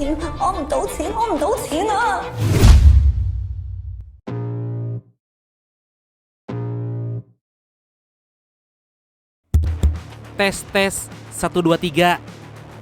錢，攞唔到錢，攞唔到錢啊！ Tes tes 1 2 3.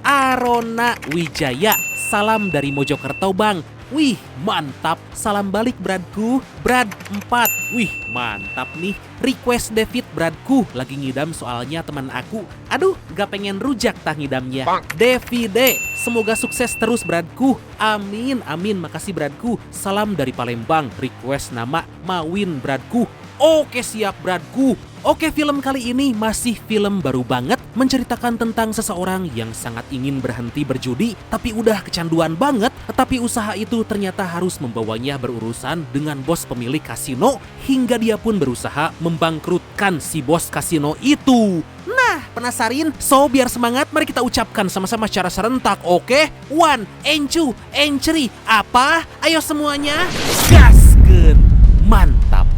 Arona Wijaya, salam dari Mojokerto bang. Wih mantap, salam balik bradku. Brad 4, wih mantap nih. Request David bradku, lagi ngidam soalnya teman aku. Aduh gak pengen rujak tah ngidamnya. Davide, semoga sukses terus bradku. Amin amin, makasih bradku. Salam dari Palembang, request nama Mawin bradku. Oke siap bradku. Oke, film kali ini masih film baru banget, menceritakan tentang seseorang yang sangat ingin berhenti berjudi tapi udah kecanduan banget, tapi usaha itu ternyata harus membawanya berurusan dengan bos pemilik kasino hingga dia pun berusaha membangkrutkan si bos kasino itu. Nah, penasarin? So, biar semangat, mari kita ucapkan sama-sama secara serentak, oke? 1, and 2, and 3. Apa? Ayo semuanya, gaskeun. Mantap.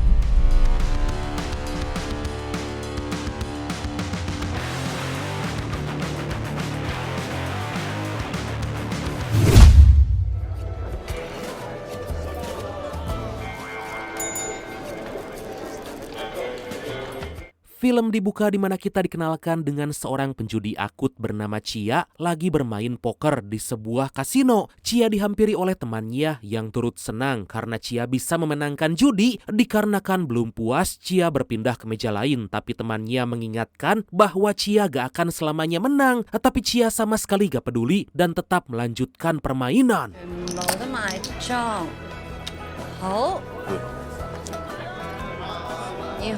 Film dibuka di mana kita dikenalkan dengan seorang penjudi akut bernama Chia lagi bermain poker di sebuah kasino. Chia dihampiri oleh temannya yang turut senang karena Chia bisa memenangkan judi. Dikarenakan belum puas, Chia berpindah ke meja lain, tapi temannya mengingatkan bahwa Chia gak akan selamanya menang. Tapi Chia sama sekali gak peduli dan tetap melanjutkan permainan. 冇得買裝，好，要。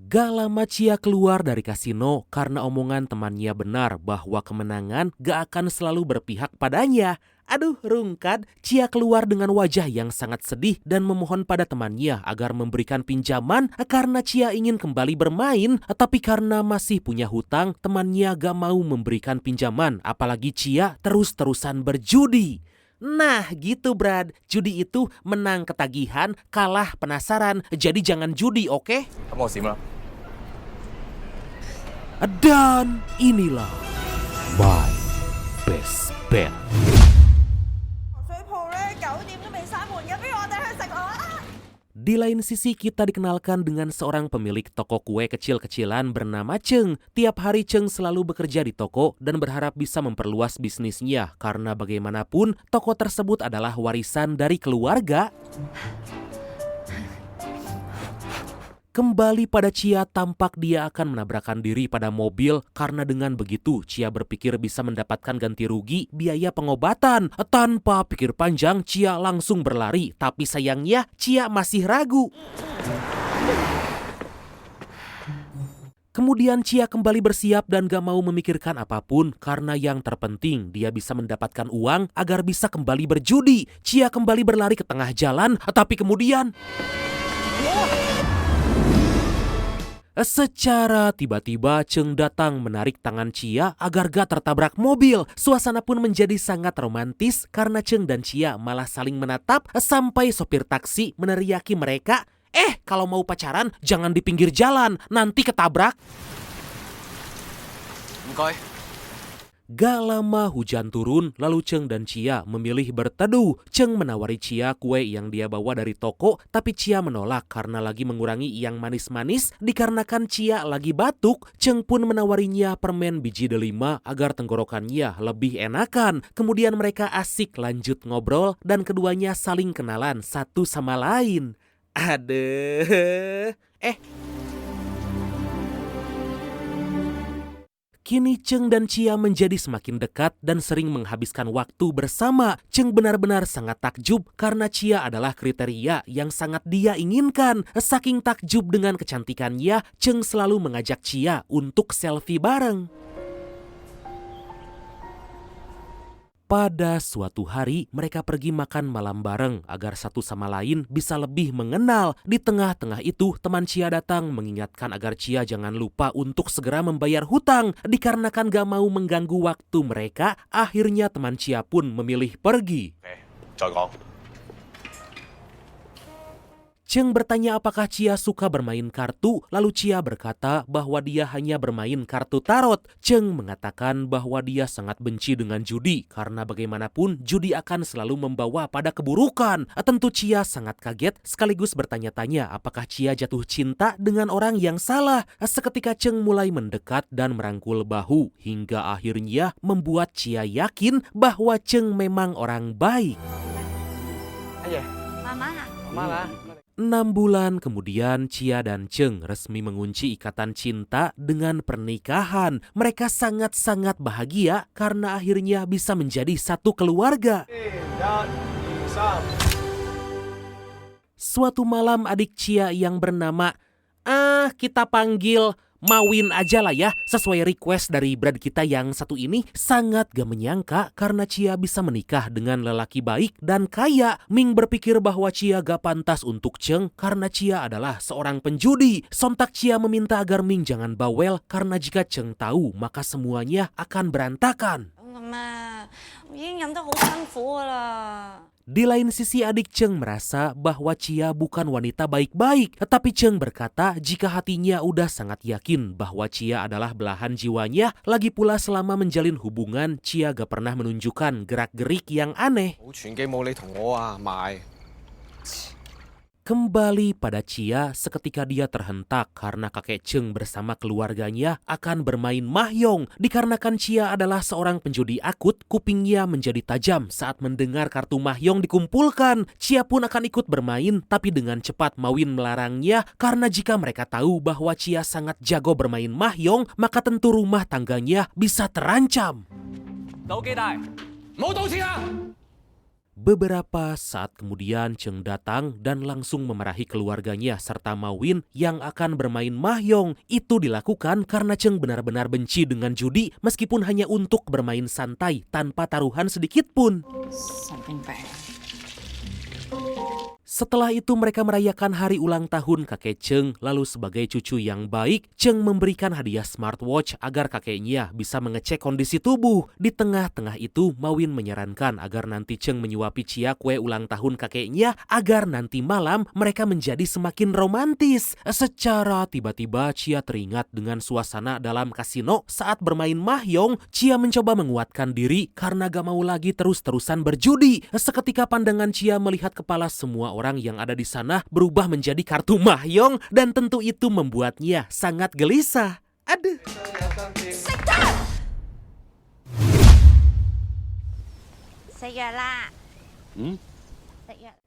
Gak lama Chia keluar dari kasino karena omongan temannya benar bahwa kemenangan gak akan selalu berpihak padanya. Aduh rungkad, Chia keluar dengan wajah yang sangat sedih dan memohon pada temannya agar memberikan pinjaman karena Chia ingin kembali bermain. Tapi karena masih punya hutang, temannya gak mau memberikan pinjaman, apalagi Chia terus-terusan berjudi. Nah gitu Brad, judi itu menang ketagihan, kalah penasaran, jadi jangan judi oke? 咁我閃啦。 Dan inilah My Best Bet. 水鋪咧9點都未閂門嘅，不如我哋去食啦！ Di lain sisi kita dikenalkan dengan seorang pemilik toko kue kecil-kecilan bernama Cheng. Tiap hari Cheng selalu bekerja di toko dan berharap bisa memperluas bisnisnya karena bagaimanapun toko tersebut adalah warisan dari keluarga. Kembali pada Chia, tampak dia akan menabrakkan diri pada mobil karena dengan begitu Chia berpikir bisa mendapatkan ganti rugi biaya pengobatan. Tanpa pikir panjang, Chia langsung berlari, tapi sayangnya Chia masih ragu. Kemudian Chia kembali bersiap dan gak mau memikirkan apapun karena yang terpenting dia bisa mendapatkan uang agar bisa kembali berjudi. Chia kembali berlari ke tengah jalan, tapi kemudian secara tiba-tiba Cheng datang menarik tangan Chia agar gak tertabrak mobil. Suasana pun menjadi sangat romantis karena Cheng dan Chia malah saling menatap sampai sopir taksi meneriaki mereka, kalau mau pacaran jangan di pinggir jalan, nanti ketabrak. 唔該。 Gak lama hujan turun, lalu Cheng dan Chia memilih berteduh. Cheng menawari Chia kue yang dia bawa dari toko, tapi Chia menolak karena lagi mengurangi yang manis-manis. Dikarenakan Chia lagi batuk, Cheng pun menawarinya permen biji delima agar tenggorokannya lebih enakan. Kemudian mereka asik lanjut ngobrol dan keduanya saling kenalan satu sama lain. Aduh, Kini Cheng dan Chia menjadi semakin dekat dan sering menghabiskan waktu bersama. Cheng benar-benar sangat takjub karena Chia adalah kriteria yang sangat dia inginkan. Saking takjub dengan kecantikannya, Cheng selalu mengajak Chia untuk selfie bareng. Pada suatu hari, mereka pergi makan malam bareng agar satu sama lain bisa lebih mengenal. Di tengah-tengah itu, teman Chia datang mengingatkan agar Chia jangan lupa untuk segera membayar hutang. Dikarenakan gak mau mengganggu waktu mereka, akhirnya teman Chia pun memilih pergi. 再講。Cheng bertanya apakah Chia suka bermain kartu, lalu Chia berkata bahwa dia hanya bermain kartu tarot. Cheng mengatakan bahwa dia sangat benci dengan judi karena bagaimanapun judi akan selalu membawa pada keburukan. Tentu Chia sangat kaget sekaligus bertanya-tanya apakah Chia jatuh cinta dengan orang yang salah. Seketika Cheng mulai mendekat dan merangkul bahu hingga akhirnya membuat Chia yakin bahwa Cheng memang orang baik. Mama. 6 bulan kemudian, Chia dan Cheng resmi mengunci ikatan cinta dengan pernikahan. Mereka sangat-sangat bahagia karena akhirnya bisa menjadi satu keluarga. Suatu malam adik Chia yang bernama, kita panggil Mawin aja lah ya, sesuai request dari brad kita yang satu ini, sangat gak menyangka karena Chia bisa menikah dengan lelaki baik dan kaya. Ming berpikir bahwa Chia gak pantas untuk Cheng karena Chia adalah seorang penjudi. Sontak Chia meminta agar Ming jangan bawel karena jika Cheng tahu maka semuanya akan berantakan. Di lain sisi adik Cheng merasa bahwa Chia bukan wanita baik-baik. Tetapi Cheng berkata jika hatinya udah sangat yakin bahwa Chia adalah belahan jiwanya. Lagi pula selama menjalin hubungan, Chia gak pernah menunjukkan gerak-gerik yang aneh. Kembali pada Chia, seketika dia terhentak karena kakek Cheng bersama keluarganya akan bermain mahjong. Dikarenakan Chia adalah seorang penjudi akut, kupingnya menjadi tajam saat mendengar kartu mahjong dikumpulkan. Chia pun akan ikut bermain, tapi dengan cepat Mawin melarangnya karena jika mereka tahu bahwa Chia sangat jago bermain mahjong, maka tentu rumah tangganya bisa terancam. Beberapa saat kemudian Cheng datang dan langsung memarahi keluarganya serta Mawin yang akan bermain mahjong. Itu dilakukan karena Cheng benar-benar benci dengan judi meskipun hanya untuk bermain santai tanpa taruhan sedikit pun. Setelah itu mereka merayakan hari ulang tahun kakek Cheng, lalu sebagai cucu yang baik, Cheng memberikan hadiah smartwatch agar kakeknya bisa mengecek kondisi tubuh. Di tengah-tengah itu, Mawin menyarankan agar nanti Cheng menyuapi Chia kue ulang tahun kakeknya agar nanti malam mereka menjadi semakin romantis. Secara tiba-tiba Chia teringat dengan suasana dalam kasino saat bermain mahjong. Chia mencoba menguatkan diri karena gak mau lagi terus-terusan berjudi. Seketika pandangan Chia melihat kepala semua orang yang ada di sana berubah menjadi kartu mahjong dan tentu itu membuatnya sangat gelisah. Aduh.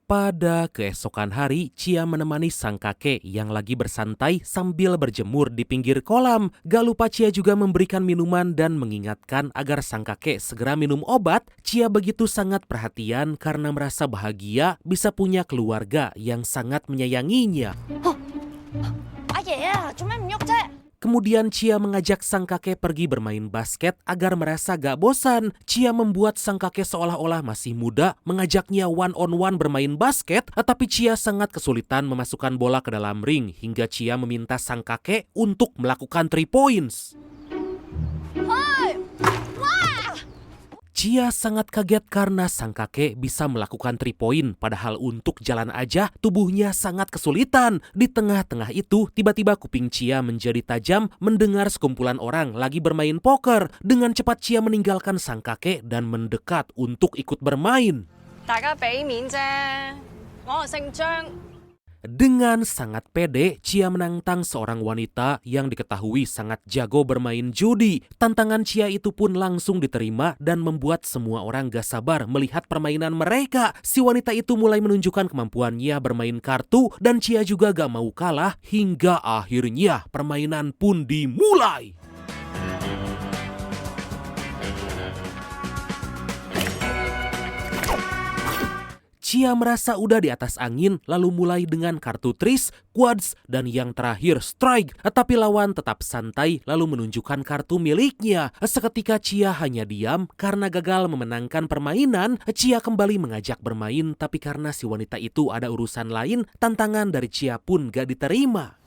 Pada keesokan hari, Chia menemani sang kakek yang lagi bersantai sambil berjemur di pinggir kolam. Gak lupa Chia juga memberikan minuman dan mengingatkan agar sang kakek segera minum obat. Chia begitu sangat perhatian karena merasa bahagia bisa punya keluarga yang sangat menyayanginya. Kemudian Chia mengajak sang kakek pergi bermain basket agar merasa gak bosan. Chia membuat sang kakek seolah-olah masih muda, mengajaknya one-on-one bermain basket, tapi Chia sangat kesulitan memasukkan bola ke dalam ring hingga Chia meminta sang kakek untuk melakukan 3 points. Chia sangat kaget karena sang kakek bisa melakukan 3 point, padahal untuk jalan aja tubuhnya sangat kesulitan. Di tengah-tengah itu, tiba-tiba kuping Chia menjadi tajam mendengar sekumpulan orang lagi bermain poker. Dengan cepat Chia meninggalkan sang kakek dan mendekat untuk ikut bermain. Dengan sangat pede, Chia menantang seorang wanita yang diketahui sangat jago bermain judi. Tantangan Chia itu pun langsung diterima dan membuat semua orang gak sabar melihat permainan mereka. Si wanita itu mulai menunjukkan kemampuannya bermain kartu dan Chia juga gak mau kalah hingga akhirnya permainan pun dimulai. Chia merasa udah di atas angin lalu mulai dengan kartu tris, quads, dan yang terakhir strike. Tapi lawan tetap santai lalu menunjukkan kartu miliknya. Seketika Chia hanya diam karena gagal memenangkan permainan. Chia kembali mengajak bermain tapi karena si wanita itu ada urusan lain, tantangan dari Chia pun gak diterima.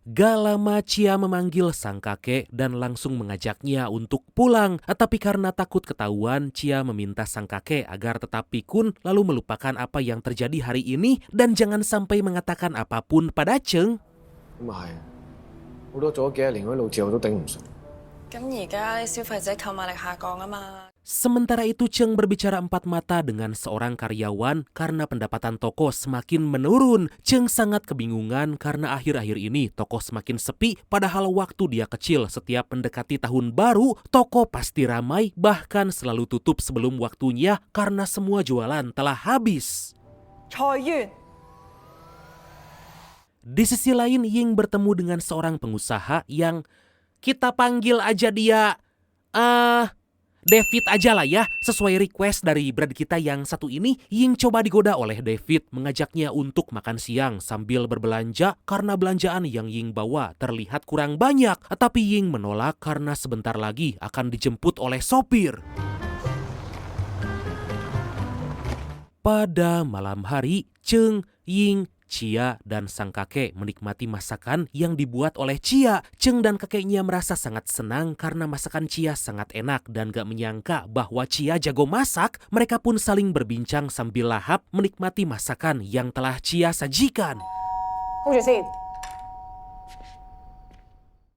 Gak lama Chia memanggil sang kakek dan langsung mengajaknya untuk pulang. Tapi karena takut ketahuan, Chia meminta sang kakek agar tetap pikun lalu melupakan apa yang terjadi hari ini dan jangan sampai mengatakan apapun pada Cheng. 咁啊係，好多做咗幾十年嗰啲老字號都頂唔順。咁而家消費者購買力下降啊嘛。 Sementara itu Cheng berbicara empat mata dengan seorang karyawan karena pendapatan toko semakin menurun. Cheng sangat kebingungan karena akhir-akhir ini toko semakin sepi padahal waktu dia kecil setiap mendekati tahun baru toko pasti ramai bahkan selalu tutup sebelum waktunya karena semua jualan telah habis. 裁員 Di sisi lain Ying bertemu dengan seorang pengusaha yang kita panggil aja dia David aja lah ya, sesuai request dari brand kita yang satu ini. Ying coba digoda oleh David, mengajaknya untuk makan siang sambil berbelanja karena belanjaan yang Ying bawa terlihat kurang banyak. Tapi Ying menolak karena sebentar lagi akan dijemput oleh sopir. Pada malam hari, Cheng, Ying, Chia dan sang kakek menikmati masakan yang dibuat oleh Chia. Cheng dan kakeknya merasa sangat senang karena masakan Chia sangat enak dan gak menyangka bahwa Chia jago masak. Mereka pun saling berbincang sambil lahap menikmati masakan yang telah Chia sajikan. hold 住先。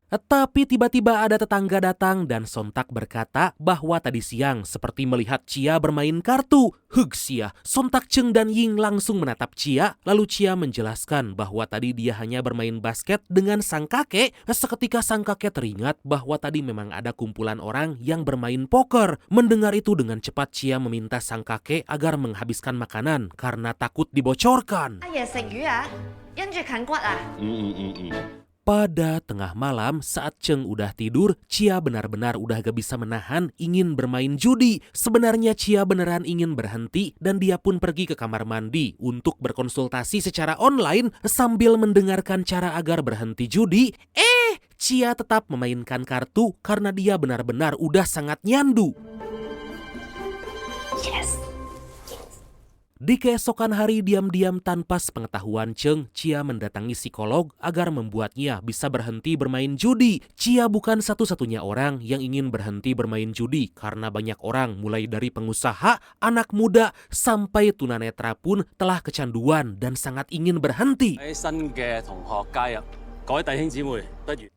Tapi tiba-tiba ada tetangga datang dan sontak berkata bahwa tadi siang seperti melihat Chia bermain kartu. Hugsia, sontak Cheng dan Ying langsung menatap Chia. Lalu Chia menjelaskan bahwa tadi dia hanya bermain basket dengan sang kakek. Seketika sang kakek teringat bahwa tadi memang ada kumpulan orang yang bermain poker. Mendengar itu dengan cepat Chia meminta sang kakek agar menghabiskan makanan karena takut dibocorkan. 阿爺食魚啊，因住近骨啊。 Pada tengah malam saat Cheng udah tidur, Chia benar-benar udah gak bisa menahan ingin bermain judi. Sebenarnya Chia beneran ingin berhenti dan dia pun pergi ke kamar mandi untuk berkonsultasi secara online sambil mendengarkan cara agar berhenti judi. Chia tetap memainkan kartu karena dia benar-benar udah sangat nyandu. Di keesokan hari diam-diam tanpa sepengetahuan Cheng, Chia mendatangi psikolog agar membuatnya bisa berhenti bermain judi. Chia bukan satu-satunya orang yang ingin berhenti bermain judi karena banyak orang mulai dari pengusaha, anak muda, sampai tunanetra pun telah kecanduan dan sangat ingin berhenti.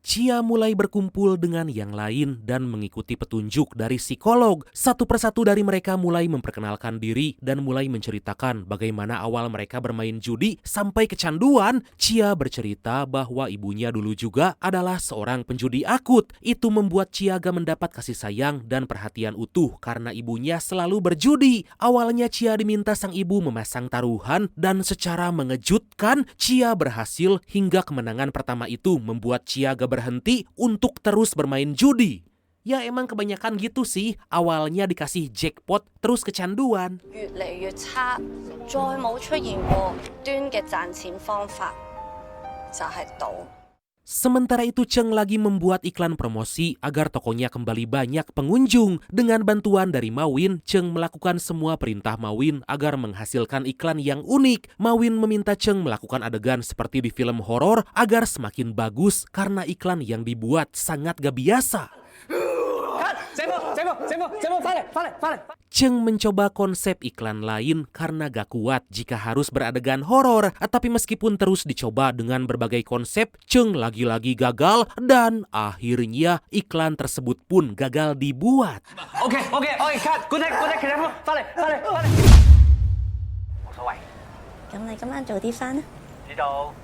Chia mulai berkumpul dengan yang lain dan mengikuti petunjuk dari psikolog. Satu persatu dari mereka mulai memperkenalkan diri dan mulai menceritakan bagaimana awal mereka bermain judi sampai kecanduan. Chia bercerita bahwa ibunya dulu juga adalah seorang penjudi akut. Itu membuat Chia gak mendapat kasih sayang dan perhatian utuh karena ibunya selalu berjudi. Awalnya Chia diminta sang ibu memasang taruhan dan secara mengejutkan Chia berhasil hingga kemenangan pertama itu membuat Chia gak berhenti untuk terus bermain judi. Ya emang kebanyakan gitu sih, awalnya dikasih jackpot terus kecanduan. 越嚟越差，再冇出現過端嘅賺錢方法，就係賭。 Sementara itu Cheng lagi membuat iklan promosi agar tokonya kembali banyak pengunjung. Dengan bantuan dari Mawin, Cheng melakukan semua perintah Mawin agar menghasilkan iklan yang unik. Mawin meminta Cheng melakukan adegan seperti di film horor agar semakin bagus karena iklan yang dibuat sangat gak biasa. Cheng mencoba konsep iklan lain karena gak kuat jika harus beradegan horor. Tapi meskipun terus dicoba dengan berbagai konsep, Cheng lagi-lagi gagal dan akhirnya iklan tersebut pun gagal dibuat. OK，cut，good night，其實翻嚟。冇所謂，咁你今晚早啲返啦。知道。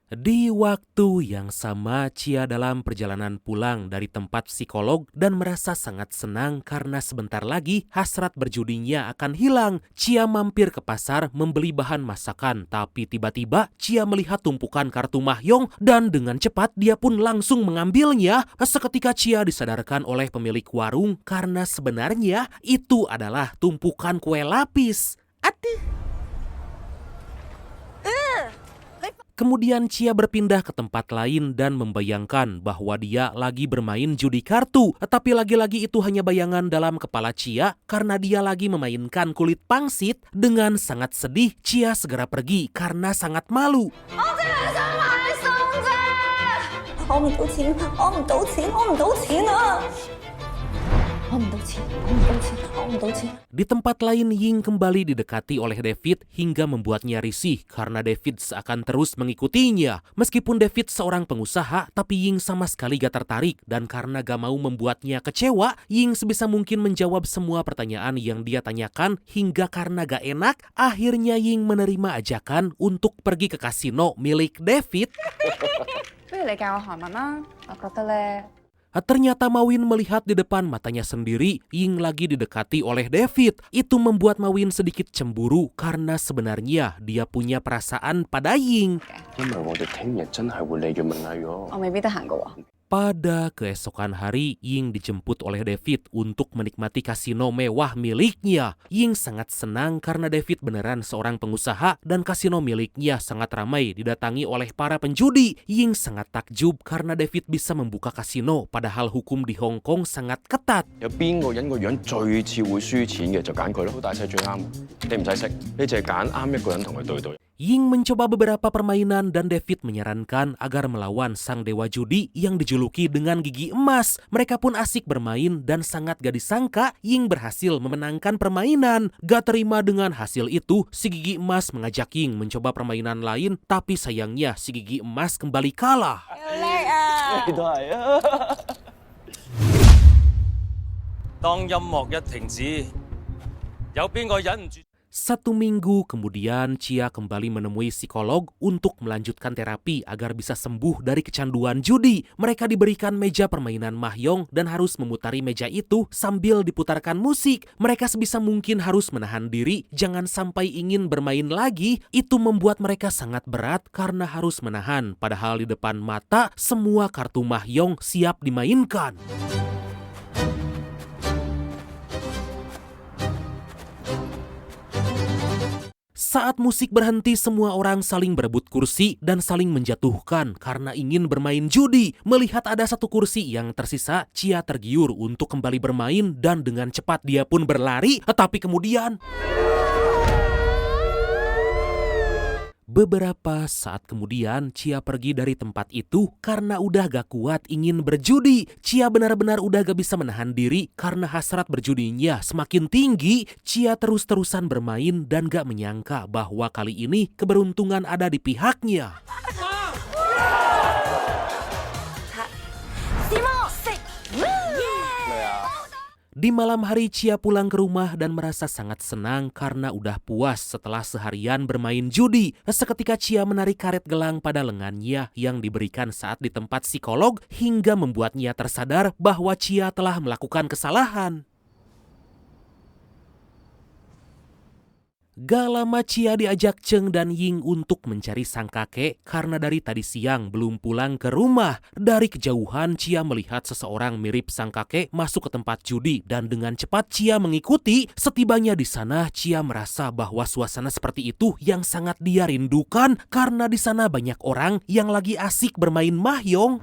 Di waktu yang sama, Chia dalam perjalanan pulang dari tempat psikolog dan merasa sangat senang karena sebentar lagi hasrat berjudinya akan hilang. Chia mampir ke pasar membeli bahan masakan, tapi tiba-tiba Chia melihat tumpukan kartu mahjong dan dengan cepat dia pun langsung mengambilnya. Seketika Chia disadarkan oleh pemilik warung karena sebenarnya itu adalah tumpukan kue lapis. Aduh. Kemudian Chia berpindah ke tempat lain dan membayangkan bahwa dia lagi bermain judi kartu. Tapi lagi-lagi itu hanya bayangan dalam kepala Chia karena dia lagi memainkan kulit pangsit. Dengan sangat sedih, Chia segera pergi karena sangat malu. 我唔賭錢，我唔賭錢，我唔賭錢啊！我唔賭錢，我唔賭錢，我唔賭錢。 Di tempat lain, Ying kembali didekati oleh David hingga membuatnya risih karena David seakan terus mengikutinya. Meskipun David seorang pengusaha, tapi Ying sama sekali gak tertarik, dan karena gak mau membuatnya kecewa, Ying sebisa mungkin menjawab semua pertanyaan yang dia tanyakan, hingga karena gak enak, akhirnya Ying menerima ajakan untuk pergi ke kasino milik David. 不如你教我韓文啦，我覺得咧。 Ternyata Mawin melihat di depan matanya sendiri Ying lagi didekati oleh David. Itu membuat Mawin sedikit cemburu karena sebenarnya dia punya perasaan pada Ying. 因為我哋聽日真係會嚟約問嗌咗。我未必得閒噶喎。 Pada keesokan hari, Ying dijemput oleh David untuk menikmati kasino mewah miliknya. Ying sangat senang karena David beneran seorang pengusaha dan kasino miliknya sangat ramai didatangi oleh para penjudi. Ying sangat takjub karena David bisa membuka kasino padahal hukum di Hong Kong sangat ketat. 有邊個人個樣最似會輸錢嘅就揀佢咯，大細最啱。你唔使識，你淨係揀啱一個人同佢對對。 Ying mencoba beberapa permainan dan David menyarankan agar melawan sang dewa judi yang dijuluki dengan gigi emas. Mereka pun asik bermain dan sangat gak disangka Ying berhasil memenangkan permainan. Gak terima dengan hasil itu, si gigi emas mengajak Ying mencoba permainan lain, tapi sayangnya si gigi emas kembali kalah. 你都係啊！當音樂一停止，有邊個忍唔住？ 1 minggu kemudian, Chia kembali menemui psikolog untuk melanjutkan terapi agar bisa sembuh dari kecanduan judi. Mereka diberikan meja permainan mahjong dan harus memutari meja itu sambil diputarkan musik. Mereka sebisa mungkin harus menahan diri, jangan sampai ingin bermain lagi. Itu membuat mereka sangat berat karena harus menahan, padahal di depan mata semua kartu mahjong siap dimainkan. Saat musik berhenti, semua orang saling berebut kursi dan saling menjatuhkan karena ingin bermain judi. Melihat ada satu kursi yang tersisa, Chia tergiur untuk kembali bermain dan dengan cepat dia pun berlari. Tetapi kemudian... Beberapa saat kemudian, Chia pergi dari tempat itu karena udah gak kuat ingin berjudi. Chia benar-benar udah gak bisa menahan diri karena hasrat berjudinya semakin tinggi. Chia terus-terusan bermain dan gak menyangka bahwa kali ini keberuntungan ada di pihaknya. Di malam hari, Chia pulang ke rumah dan merasa sangat senang karena udah puas setelah seharian bermain judi. Seketika Chia menarik karet gelang pada lengannya yang diberikan saat di tempat psikolog hingga membuatnya tersadar bahwa Chia telah melakukan kesalahan. Gak lama Chia diajak Cheng dan Ying untuk mencari sang kakek karena dari tadi siang belum pulang ke rumah. Dari kejauhan Chia melihat seseorang mirip sang kakek masuk ke tempat judi dan dengan cepat Chia mengikuti. Setibanya di sana, Chia merasa bahwa suasana seperti itu yang sangat dia rindukan karena di sana banyak orang yang lagi asik bermain mahjong.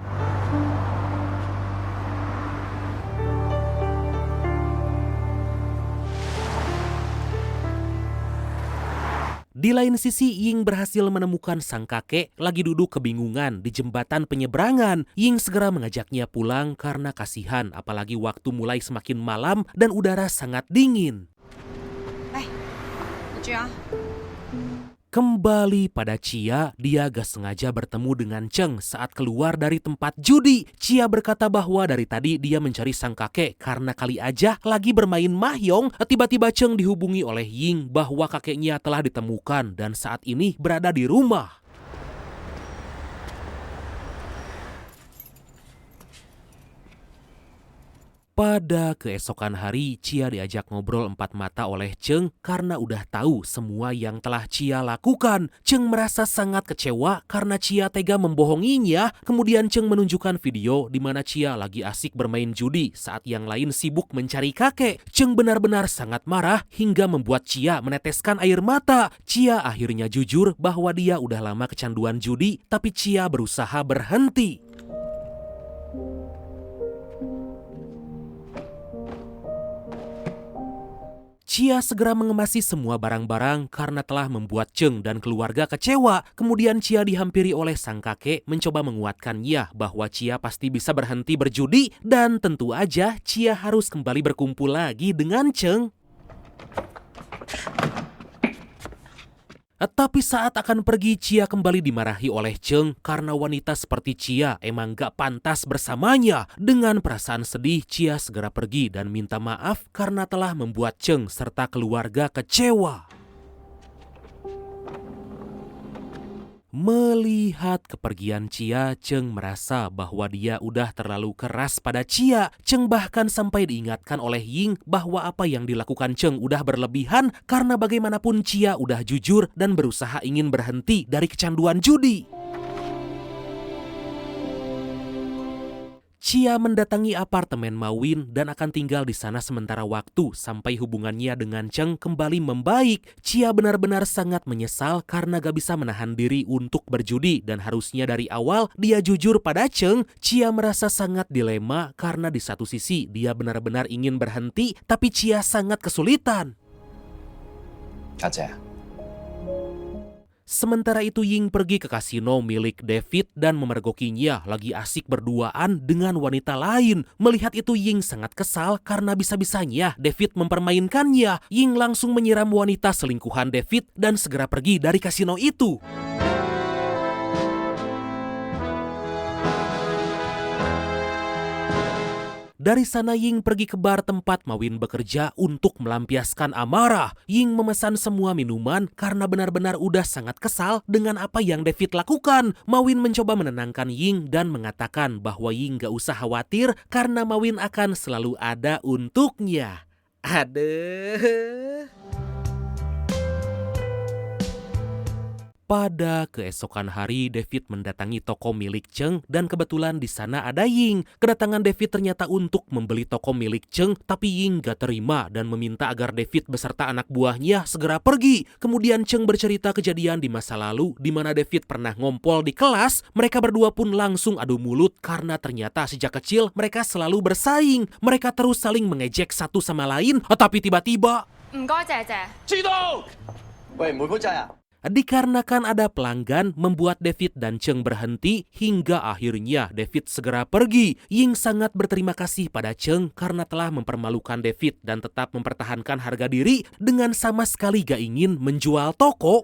Di lain sisi, Ying berhasil menemukan sang kakek lagi duduk kebingungan di jembatan penyeberangan. Ying segera mengajaknya pulang karena kasihan, apalagi waktu mulai semakin malam dan udara sangat dingin. Kembali pada Chia, dia gak sengaja bertemu dengan Cheng saat keluar dari tempat judi. Chia berkata bahwa dari tadi dia mencari sang kakek karena kali aja lagi bermain mahjong. Tiba-tiba Cheng dihubungi oleh Ying bahwa kakeknya telah ditemukan dan saat ini berada di rumah. Pada keesokan hari, Chia diajak ngobrol empat mata oleh Cheng karena udah tahu semua yang telah Chia lakukan. Cheng merasa sangat kecewa karena Chia tega membohonginya. Kemudian Cheng menunjukkan video di mana Chia lagi asik bermain judi saat yang lain sibuk mencari kakek. Cheng benar-benar sangat marah hingga membuat Chia meneteskan air mata. Chia akhirnya jujur bahwa dia udah lama kecanduan judi, tapi Chia berusaha berhenti. Chia segera mengemasi semua barang-barang karena telah membuat Cheng dan keluarga kecewa. Kemudian Chia dihampiri oleh sang kakek mencoba menguatkannya bahwa Chia pasti bisa berhenti berjudi dan tentu aja Chia harus kembali berkumpul lagi dengan Cheng. Tapi saat akan pergi, Chia kembali dimarahi oleh Cheng karena wanita seperti Chia emang gak pantas bersamanya. Dengan perasaan sedih, Chia segera pergi dan minta maaf karena telah membuat Cheng serta keluarga kecewa. Melihat kepergian Chia, Cheng merasa bahwa dia udah terlalu keras pada Chia. Cheng bahkan sampai diingatkan oleh Ying bahwa apa yang dilakukan Cheng udah berlebihan karena bagaimanapun Chia udah jujur dan berusaha ingin berhenti dari kecanduan judi. Chia mendatangi apartemen Mawin dan akan tinggal di sana sementara waktu sampai hubungannya dengan Cheng kembali membaik. Chia benar-benar sangat menyesal karena gak bisa menahan diri untuk berjudi dan harusnya dari awal dia jujur pada Cheng. Chia merasa sangat dilema karena di satu sisi dia benar-benar ingin berhenti tapi Chia sangat kesulitan. 家姐， Sementara itu Ying pergi ke kasino milik David dan memergokinya lagi asik berduaan dengan wanita lain. Melihat itu Ying sangat kesal karena bisa-bisanya David mempermainkannya. Ying langsung menyiram wanita selingkuhan David dan segera pergi dari kasino itu. Dari sana Ying pergi ke bar tempat Mawin bekerja untuk melampiaskan amarah. Ying memesan semua minuman karena benar-benar udah sangat kesal dengan apa yang David lakukan. Mawin mencoba menenangkan Ying dan mengatakan bahwa Ying gak usah khawatir karena Mawin akan selalu ada untuknya. Aduh. Pada keesokan hari, David mendatangi toko milik Cheng dan kebetulan di sana ada Ying. Kedatangan David ternyata untuk membeli toko milik Cheng, tapi Ying gak terima dan meminta agar David beserta anak buahnya segera pergi. Kemudian Cheng bercerita kejadian di masa lalu di mana David pernah ngompol di kelas. Mereka berdua pun langsung adu mulut karena ternyata sejak kecil mereka selalu bersaing. Mereka terus saling mengejek satu sama lain, tapi tiba-tiba... 唔該，謝謝。 喂，妹妹仔啊！ Dikarenakan ada pelanggan membuat David dan Cheng berhenti hingga akhirnya David segera pergi. Ying sangat berterima kasih pada Cheng karena telah mempermalukan David dan tetap mempertahankan harga diri dengan sama sekali gak ingin menjual toko.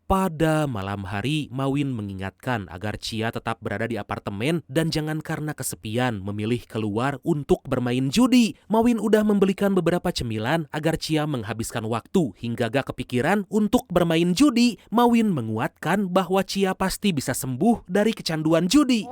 Pada malam hari, Mawin mengingatkan agar Chia tetap berada di apartemen dan jangan karena kesepian memilih keluar untuk bermain judi. Mawin udah membelikan beberapa cemilan agar Chia menghabiskan waktu hingga gak kepikiran untuk bermain judi. Mawin menguatkan bahwa Chia pasti bisa sembuh dari kecanduan judi.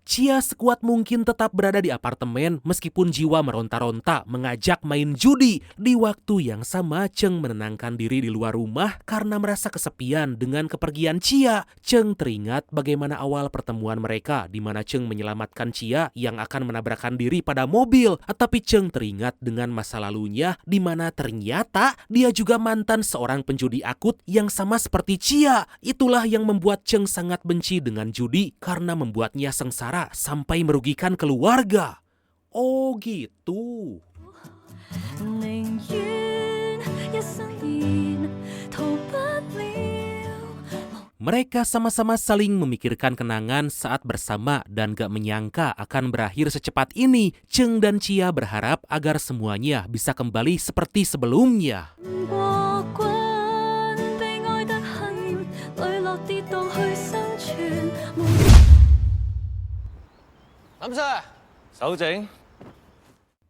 Chia sekuat mungkin tetap berada di apartemen meskipun jiwa meronta-ronta mengajak main judi. Di waktu yang sama, Cheng menenangkan diri di luar rumah karena merasa kesepian dengan kepergian Chia. Cheng teringat bagaimana awal pertemuan mereka di mana Cheng menyelamatkan Chia yang akan menabrakkan diri pada mobil. Tapi Cheng teringat dengan masa lalunya di mana ternyata dia juga mantan seorang penjudi akut yang sama seperti Chia. Itulah yang membuat Cheng sangat benci dengan judi karena membuatnya sengsara sampai merugikan keluarga. Oh gitu. Mereka sama-sama saling memikirkan kenangan saat bersama dan gak menyangka akan berakhir secepat ini. Cheng dan Chia berharap agar semuanya bisa kembali seperti sebelumnya.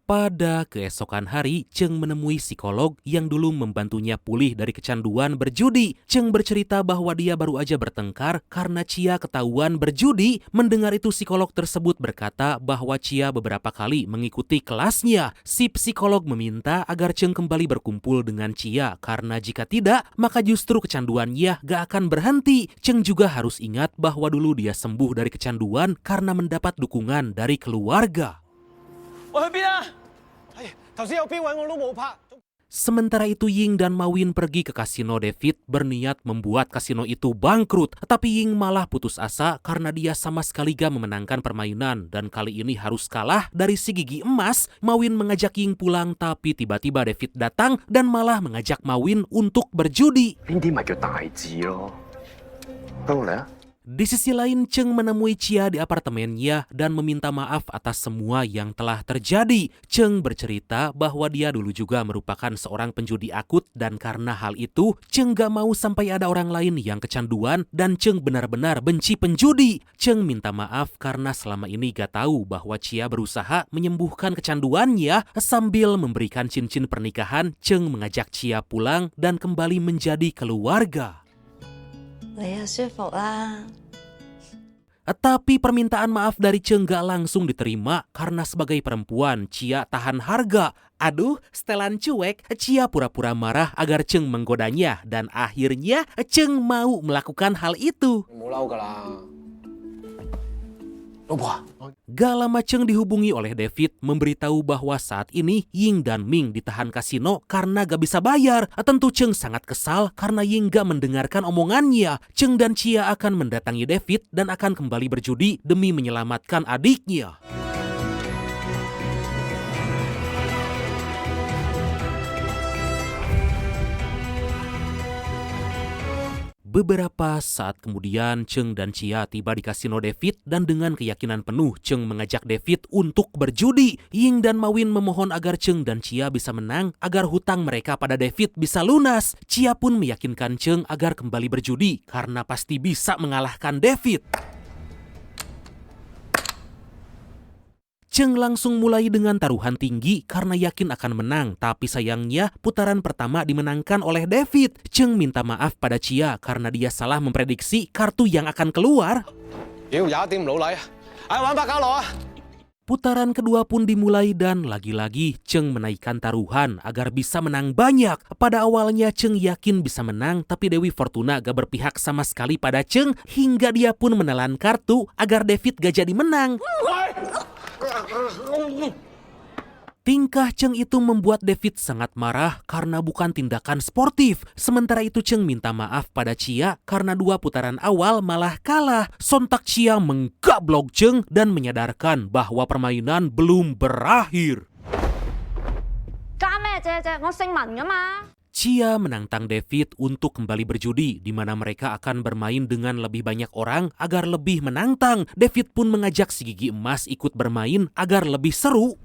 Pada keesokan hari, Cheng menemui psikolog yang dulu membantunya pulih dari kecanduan berjudi. Cheng bercerita bahwa dia baru aja bertengkar karena Chia ketahuan berjudi. Mendengar itu psikolog tersebut berkata bahwa Chia beberapa kali mengikuti kelasnya. Si psikolog meminta agar Cheng kembali berkumpul dengan Chia karena jika tidak, maka justru kecanduannya gak akan berhenti. Cheng juga harus ingat bahwa dulu dia sembuh dari kecanduan karena mendapat dukungan dari keluarga. Sementara itu Ying dan Mawin pergi ke kasino David berniat membuat kasino itu bangkrut. Tapi Ying malah putus asa karena dia sama sekali gak memenangkan permainan dan kali ini harus kalah dari si gigi emas. Mawin mengajak Ying pulang tapi tiba-tiba David datang dan malah mengajak Mawin untuk berjudi. Di sisi lain, Cheng menemui Chia di apartemennya dan meminta maaf atas semua yang telah terjadi. Cheng bercerita bahwa dia dulu juga merupakan seorang penjudi akut dan karena hal itu, Cheng gak mau sampai ada orang lain yang kecanduan dan Cheng benar-benar benci penjudi. Cheng minta maaf karena selama ini gak tahu bahwa Chia berusaha menyembuhkan kecanduannya. Sambil memberikan cincin pernikahan, Cheng mengajak Chia pulang dan kembali menjadi keluarga. Tapi permintaan maaf dari Cheng gak langsung diterima karena sebagai perempuan Chia tahan harga. Aduh, setelan cuek, Chia pura-pura marah agar Cheng menggodanya dan akhirnya Cheng mau melakukan hal itu. Gak lama Cheng dihubungi oleh David memberitahu bahwa saat ini Ying dan Ming ditahan kasino karena gak bisa bayar. Tentu Cheng sangat kesal karena Ying gak mendengarkan omongannya. Cheng dan Chia akan mendatangi David dan akan kembali berjudi demi menyelamatkan adiknya. Beberapa saat kemudian, Cheng dan Chia tiba di kasino David dan dengan keyakinan penuh Cheng mengajak David untuk berjudi. Ying dan Mawin memohon agar Cheng dan Chia bisa menang agar hutang mereka pada David bisa lunas. Chia pun meyakinkan Cheng agar kembali berjudi karena pasti bisa mengalahkan David. Cheng langsung mulai dengan taruhan tinggi karena yakin akan menang, tapi sayangnya putaran pertama dimenangkan oleh David. Cheng minta maaf pada Chia karena dia salah memprediksi kartu yang akan keluar. Putaran kedua pun dimulai dan lagi-lagi Cheng menaikkan taruhan agar bisa menang banyak. Pada awalnya Cheng yakin bisa menang, tapi Dewi Fortuna gak berpihak sama sekali pada Cheng hingga dia pun menelan kartu agar David gak jadi menang. Tingkah Cheng itu membuat David sangat marah karena bukan tindakan sportif. Sementara itu Cheng minta maaf pada Chia karena 2 putaran awal malah kalah. Sontak Chia menggablok Cheng dan menyadarkan bahwa permainan belum berakhir. Chia menantang David untuk kembali berjudi di mana mereka akan bermain dengan lebih banyak orang agar lebih menantang. David pun mengajak si gigi emas ikut bermain agar lebih seru.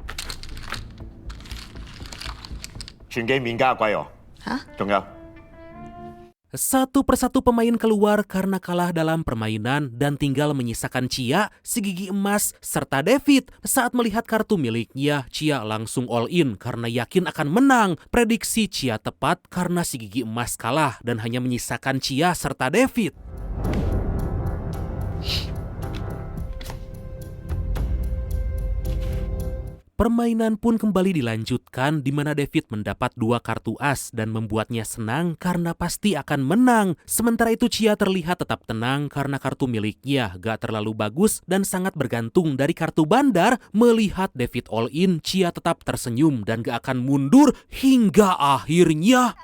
Satu persatu pemain keluar karena kalah dalam permainan dan tinggal menyisakan Chia, si gigi emas, serta David. Saat melihat kartu miliknya, Chia langsung all in karena yakin akan menang. Prediksi Chia tepat karena si gigi emas kalah dan hanya menyisakan Chia serta David. Permainan pun kembali dilanjutkan di mana David mendapat 2 kartu as dan membuatnya senang karena pasti akan menang. Sementara itu Chia terlihat tetap tenang karena kartu miliknya gak terlalu bagus dan sangat bergantung dari kartu bandar. Melihat David all in, Chia tetap tersenyum dan gak akan mundur hingga akhirnya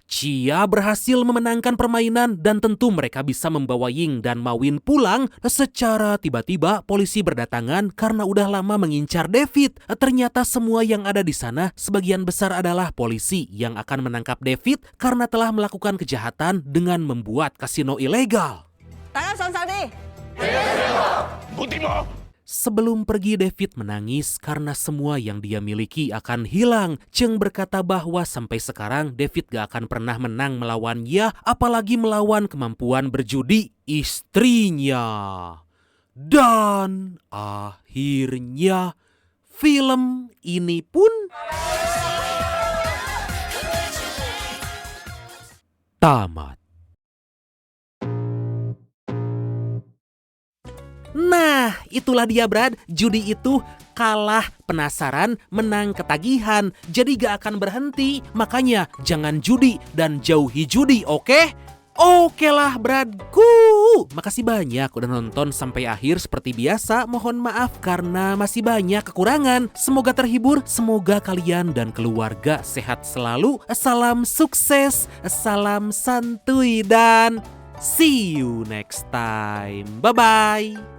Chia berhasil memenangkan permainan dan tentu mereka bisa membawa Ying dan Mawin pulang. Secara tiba-tiba polisi berdatangan karena udah lama mengincar David. Ternyata semua yang ada di sana sebagian besar adalah polisi yang akan menangkap David karena telah melakukan kejahatan dengan membuat kasino ilegal. Sebelum pergi, David menangis karena semua yang dia miliki akan hilang. Cheng berkata bahwa sampai sekarang David gak akan pernah menang melawannya, apalagi melawan kemampuan berjudi istrinya. Dan akhirnya film ini pun tamat. Nah, itulah dia Brad, judi itu kalah penasaran, menang ketagihan. Jadi gak akan berhenti, makanya jangan judi dan jauhi judi, oke? Oke lah Bradku. Makasih banyak udah nonton sampai akhir. Seperti biasa, mohon maaf karena masih banyak kekurangan. Semoga terhibur, semoga kalian dan keluarga sehat selalu. Salam sukses, salam santuy, dan see you next time. Bye-bye.